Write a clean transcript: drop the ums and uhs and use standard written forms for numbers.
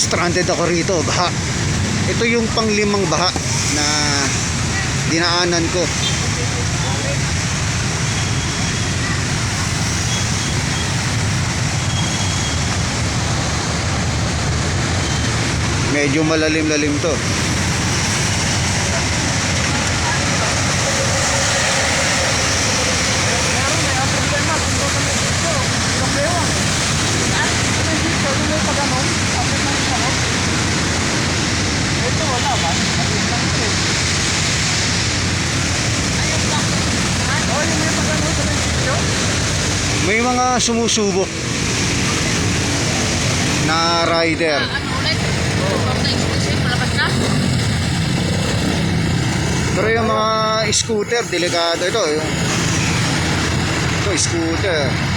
stranded ako rito, baha. Ito yung panglimang baha na dinaanan ko. Medyo malalim-lalim to. May mga sumusubok na rider. Pero yung mga scooter, delikado ito. Ito, scooter.